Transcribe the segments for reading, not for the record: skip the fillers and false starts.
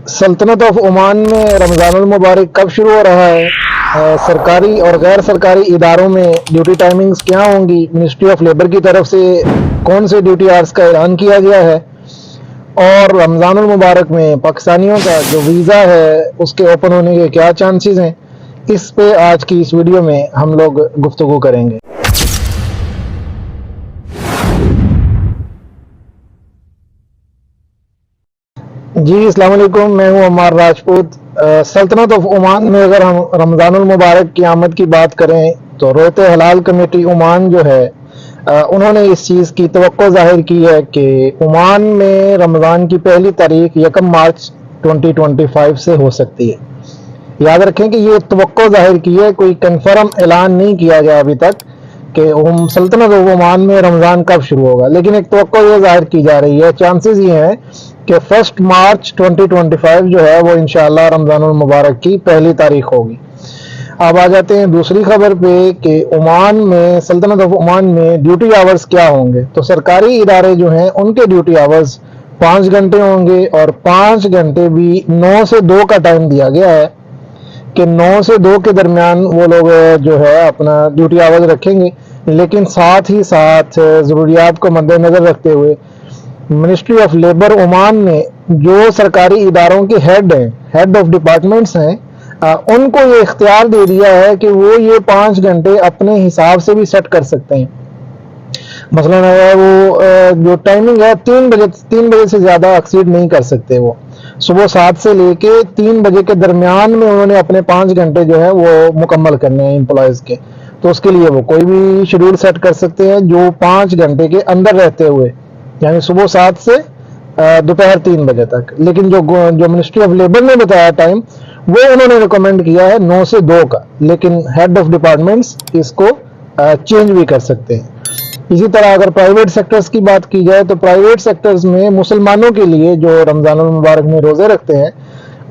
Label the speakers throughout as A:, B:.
A: सल्तनत of Oman में रमज़ानुल मुबारक कब शुरू हो रहा है, सरकारी और गैर सरकारी इदारों में ड्यूटी टाइमिंग्स क्या होंगी, मिनिस्ट्री ऑफ लेबर की तरफ से कौन से ड्यूटी आवर्स का ऐलान किया गया है, और रमज़ानुल मुबारक में पाकिस्तानियों का जो वीज़ा है उसके ओपन होने के क्या चांसेस हैं, इस पे आज की इस वीडियो में हम लोग गुफ्तगू करेंगे। जी अस्सलाम वालेकुम, मैं हूं अम्मार राजपूत। सल्तनत ऑफ ओमान में अगर हम रमज़ानुल मुबारक की आमद की बात करें तो रोते हलाल कमेटी ओमान जो है उन्होंने इस चीज़ की तवक्को ज़ाहिर की है कि ओमान में रमज़ान की पहली तारीख 1 मार्च 2025 से हो सकती है। याद रखें कि ये तवक्को ज़ाहिर की है, कोई कन्फर्म ऐलान नहीं किया गया अभी तक कि सल्तनत ऑफ ओमान में रमज़ान कब शुरू होगा, लेकिन एक तवक्को ये ज़ाहिर की जा रही है, चांसेस ये हैं कि 1 मार्च 2025 जो है वो इंशाअल्लाह रमज़ानुल मुबारक की पहली तारीख होगी। अब आ जाते हैं दूसरी खबर पे कि ओमान में, सल्तनत ऑफ ओमान में ड्यूटी आवर्स क्या होंगे। तो सरकारी इदारे जो हैं उनके ड्यूटी आवर्स 5 घंटे होंगे और 5 घंटे भी 9 से 2 का टाइम दिया गया है कि 9 से 2 के दरमियान वो लोग जो है अपना ड्यूटी आवर्स रखेंगे। लेकिन साथ ही साथ ज़रूरियात को मद्देनज़र रखते हुए मिनिस्ट्री ऑफ लेबर ओमान ने जो सरकारी इदारों के हेड हैं, हेड ऑफ डिपार्टमेंट्स हैं, उनको ये इख्तियार दे दिया है कि वो ये 5 घंटे अपने हिसाब से भी सेट कर सकते हैं। मसलन वो जो टाइमिंग है 3 बजे से ज़्यादा एक्सीड नहीं कर सकते। वो सुबह 7 से लेके 3 बजे के दरमियान में उन्होंने अपने 5 घंटे जो है वो मुकम्मल करने हैं एम्प्लॉयज़ के। तो उसके लिए वो कोई भी शेड्यूल सेट कर सकते हैं जो 5 घंटे के अंदर रहते हुए, यानी सुबह 7 से दोपहर 3 बजे तक। लेकिन जो मिनिस्ट्री ऑफ लेबर ने बताया टाइम, वो उन्होंने रिकमेंड किया है 9 से 2 का, लेकिन हेड ऑफ डिपार्टमेंट्स इसको चेंज भी कर सकते हैं। इसी तरह अगर प्राइवेट सेक्टर्स की बात की जाए तो प्राइवेट सेक्टर्स में मुसलमानों के लिए जो रमज़ानुल मुबारक में रोज़े रखते हैं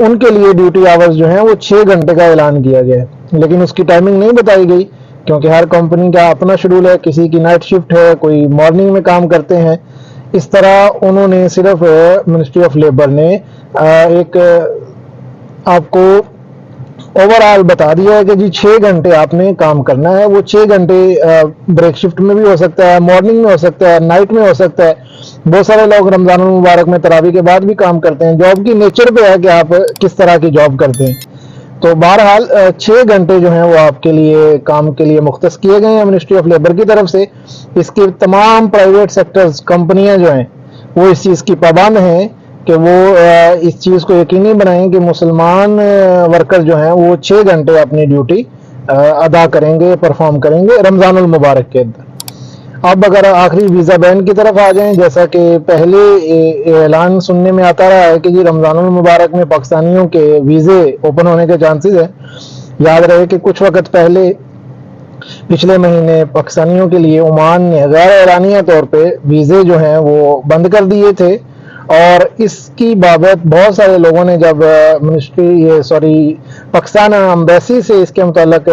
A: उनके लिए ड्यूटी आवर्स जो हैं वो 6 घंटे का ऐलान किया गया है, लेकिन उसकी टाइमिंग नहीं बताई गई क्योंकि हर कंपनी का अपना शेड्यूल है। किसी की नाइट शिफ्ट है, कोई मॉर्निंग में काम करते हैं। इस तरह उन्होंने सिर्फ मिनिस्ट्री ऑफ लेबर ने एक आपको ओवरऑल बता दिया है कि जी 6 घंटे आपने काम करना है। वो 6 घंटे ब्रेक शिफ्ट में भी हो सकता है, मॉर्निंग में हो सकता है, नाइट में हो सकता है। बहुत सारे लोग रमज़ानुल मुबारक में तरावी के बाद भी काम करते हैं। जॉब की नेचर पे है कि आप किस तरह की जॉब करते हैं। तो बहरहाल 6 घंटे जो हैं वो आपके लिए काम के लिए मुख्तस किए गए हैं मिनिस्ट्री ऑफ लेबर की तरफ से। इसके तमाम प्राइवेट सेक्टर्स, कंपनियां जो हैं वो इस चीज़ की पाबंद हैं कि वो इस चीज़ को यकीनी बनाएं कि मुसलमान वर्कर जो हैं वो 6 घंटे अपनी ड्यूटी अदा करेंगे, परफॉर्म करेंगे रमज़ानुल मुबारक के अंदर। अब अगर आखिरी वीज़ा बैन की तरफ आ जाएं, जैसा कि पहले ऐलान सुनने में आता रहा है कि जी रमज़ानुल मुबारक में पाकिस्तानियों के वीज़े ओपन होने के चांसेस हैं। याद रहे कि कुछ वक्त पहले पिछले महीने पाकिस्तानियों के लिए ओमान ने गैर एलानिया तौर पे वीज़े जो हैं वो बंद कर दिए थे, और इसकी बाबत बहुत सारे लोगों ने जब पाकिस्तान एम्बेसी से इसके मुताल्लिक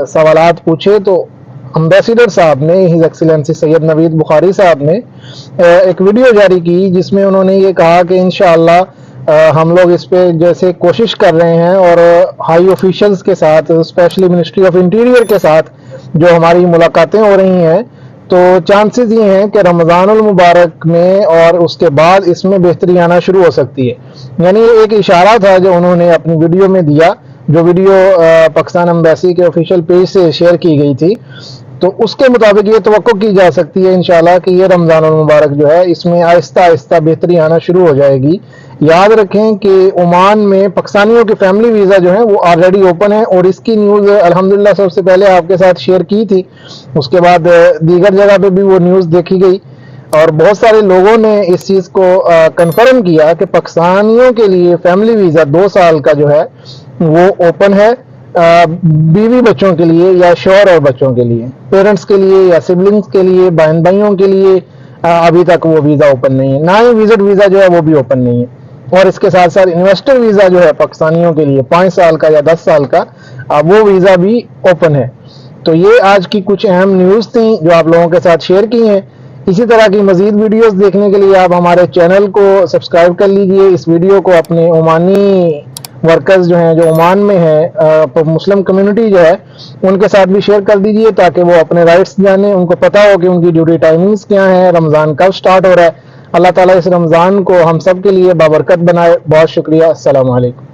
A: सवालात पूछे तो एम्बेसडर साहब ने, हिज एक्सीलेंसी सैयद नवीद बुखारी साहब ने एक वीडियो जारी की जिसमें उन्होंने ये कहा कि इंशाअल्लाह हम लोग इस पे जैसे कोशिश कर रहे हैं और हाई ऑफिशियल्स के साथ, स्पेशली मिनिस्ट्री ऑफ इंटीरियर के साथ जो हमारी मुलाकातें हो रही हैं, तो चांसेस ये हैं कि रमज़ानुल मुबारक में और उसके बाद इसमें बेहतरी आना शुरू हो सकती है। यानी एक इशारा था जो उन्होंने अपनी वीडियो में दिया, जो वीडियो पाकिस्तान एम्बेसी के ऑफिशियल पेज से शेयर की गई थी। तो उसके मुताबिक ये तवक्को की जा सकती है इंशाल्लाह कि ये रमज़ानुल मुबारक जो है इसमें आहिस्ता आहिस्ता बेहतरी आना शुरू हो जाएगी। याद रखें कि ओमान में पाकिस्तानियों के फैमिली वीज़ा जो है वो ऑलरेडी ओपन है, और इसकी न्यूज़ अल्हम्दुलिल्लाह सबसे पहले आपके साथ शेयर की थी। उसके बाद दीगर जगह पे भी वो न्यूज़ देखी गई और बहुत सारे लोगों ने इस चीज़ को कंफर्म किया कि पाकिस्तानियों के लिए फैमिली वीज़ा 2 साल का जो है वो ओपन है, बीवी बच्चों के लिए या शौहर और बच्चों के लिए, पेरेंट्स के लिए या सिबलिंग्स के लिए, बहन भाइयों के लिए अभी तक वो वीज़ा ओपन नहीं है। ना ही विजिट वीज़ा जो है वो भी ओपन नहीं है। और इसके साथ साथ इन्वेस्टर वीज़ा जो है पाकिस्तानियों के लिए 5 साल का या 10 साल का, वो वीज़ा भी ओपन है। तो ये आज की कुछ अहम न्यूज़ थी जो आप लोगों के साथ शेयर की हैं। اسی طرح کی مزید ویڈیوز دیکھنے کے لیے آپ ہمارے چینل کو سبسکرائب کر لیجئے. اس ویڈیو کو اپنے عمانی ورکرز جو ہیں جو عمان میں ہیں مسلم کمیونٹی جو ہے ان کے ساتھ بھی شیئر کر دیجئے تاکہ وہ اپنے رائٹس جانیں, ان کو پتہ ہو کہ ان کی ڈیوٹی ٹائمنگز کیا ہیں, رمضان کب سٹارٹ ہو رہا ہے. اللہ تعالیٰ اس رمضان کو ہم سب کے لیے بابرکت بنائے. بہت شکریہ. السلام علیکم.